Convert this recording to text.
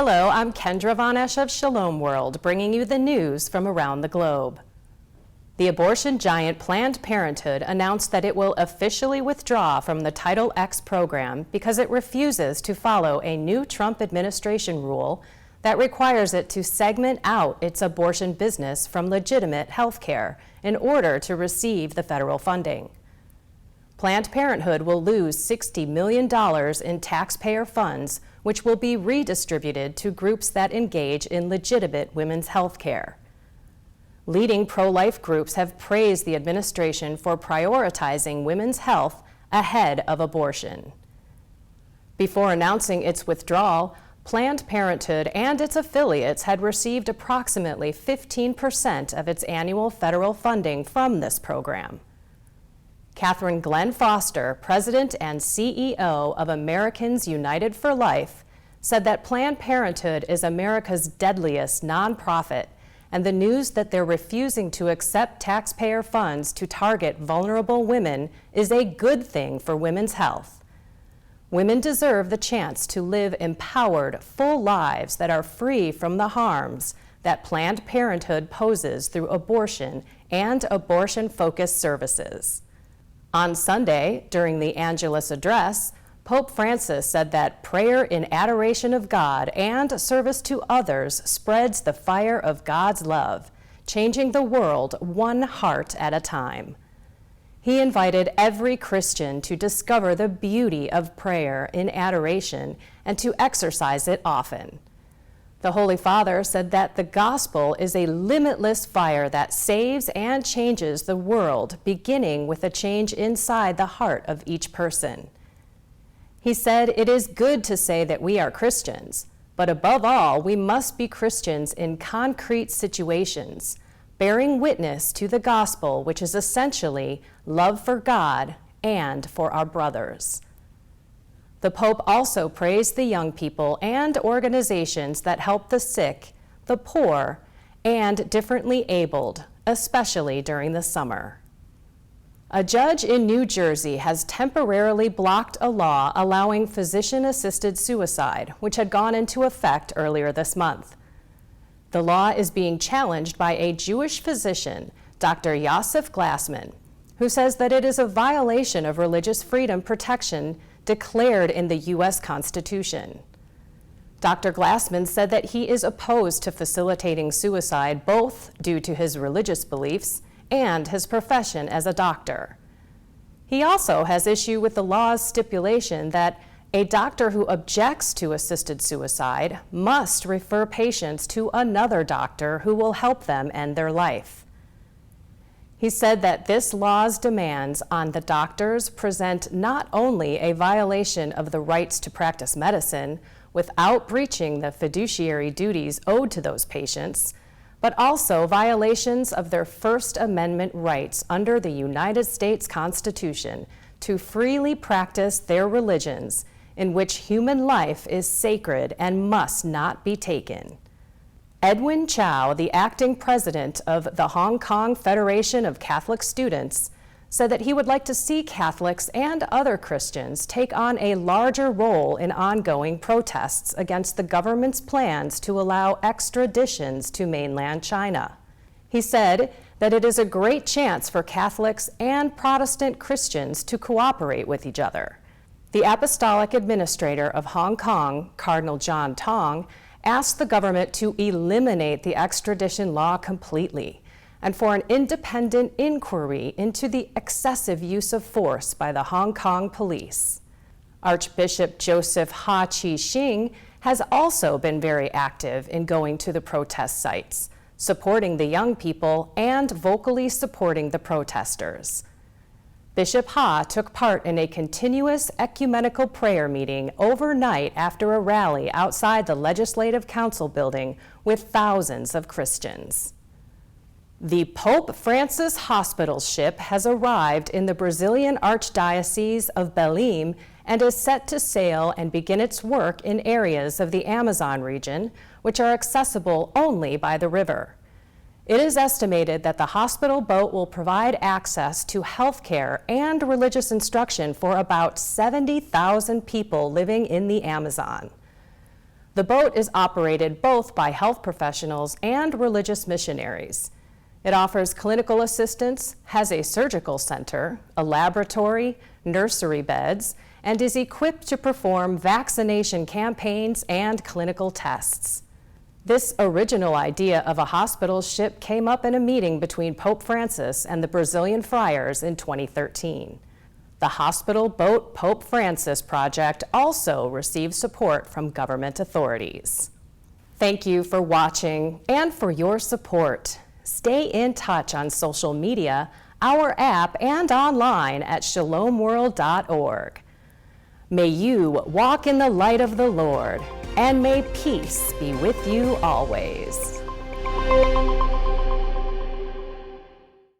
Hello, I'm Kendra Von Esch of Shalom World, bringing you the news from around the globe. The abortion giant Planned Parenthood announced that it will officially withdraw from the Title X program because it refuses to follow a new Trump administration rule that requires it to segment out its abortion business from legitimate health care in order to receive the federal funding. Planned Parenthood will lose $60 million in taxpayer funds, which will be redistributed to groups that engage in legitimate women's health care. Leading pro-life groups have praised the administration for prioritizing women's health ahead of abortion. Before announcing its withdrawal, Planned Parenthood and its affiliates had received approximately 15% of its annual federal funding from this program. Catherine Glenn Foster, President and CEO of Americans United for Life, said that Planned Parenthood is America's deadliest nonprofit, and the news that they're refusing to accept taxpayer funds to target vulnerable women is a good thing for women's health. Women deserve the chance to live empowered, full lives that are free from the harms that Planned Parenthood poses through abortion and abortion-focused services. On Sunday, during the Angelus address, Pope Francis said that prayer in adoration of God and service to others spreads the fire of God's love, changing the world one heart at a time. He invited every Christian to discover the beauty of prayer in adoration and to exercise it often. The Holy Father said that the gospel is a limitless fire that saves and changes the world, beginning with a change inside the heart of each person. He said it is good to say that we are Christians, but above all, we must be Christians in concrete situations, bearing witness to the gospel, which is essentially love for God and for our brothers. The Pope also praised the young people and organizations that help the sick, the poor, and differently abled, especially during the summer. A judge in New Jersey has temporarily blocked a law allowing physician-assisted suicide, which had gone into effect earlier this month. The law is being challenged by a Jewish physician, Dr. Yosef Glassman, who says that it is a violation of religious freedom protection declared in the U.S. Constitution. Dr. Glassman said that he is opposed to facilitating suicide both due to his religious beliefs and his profession as a doctor. He also has issue with the law's stipulation that a doctor who objects to assisted suicide must refer patients to another doctor who will help them end their life. He said that this law's demands on the doctors present not only a violation of the rights to practice medicine without breaching the fiduciary duties owed to those patients, but also violations of their First Amendment rights under the United States Constitution to freely practice their religions, in which human life is sacred and must not be taken. Edwin Chow, the acting president of the Hong Kong Federation of Catholic Students, said that he would like to see Catholics and other Christians take on a larger role in ongoing protests against the government's plans to allow extraditions to mainland China. He said that it is a great chance for Catholics and Protestant Christians to cooperate with each other. The Apostolic Administrator of Hong Kong, Cardinal John Tong, asked the government to eliminate the extradition law completely and for an independent inquiry into the excessive use of force by the Hong Kong police. Archbishop Joseph Ha Chi-shing has also been very active in going to the protest sites, supporting the young people and vocally supporting the protesters. Bishop Ha took part in a continuous ecumenical prayer meeting overnight after a rally outside the Legislative Council building with thousands of Christians. The Pope Francis hospital ship has arrived in the Brazilian Archdiocese of Belém and is set to sail and begin its work in areas of the Amazon region, which are accessible only by the river. It is estimated that the hospital boat will provide access to health care and religious instruction for about 70,000 people living in the Amazon. The boat is operated both by health professionals and religious missionaries. It offers clinical assistance, has a surgical center, a laboratory, nursery beds, and is equipped to perform vaccination campaigns and clinical tests. This original idea of a hospital ship came up in a meeting between Pope Francis and the Brazilian friars in 2013. The Hospital Boat Pope Francis project also received support from government authorities. Thank you for watching and for your support. Stay in touch on social media, our app, and online at shalomworld.org. May you walk in the light of the Lord, and may peace be with you always.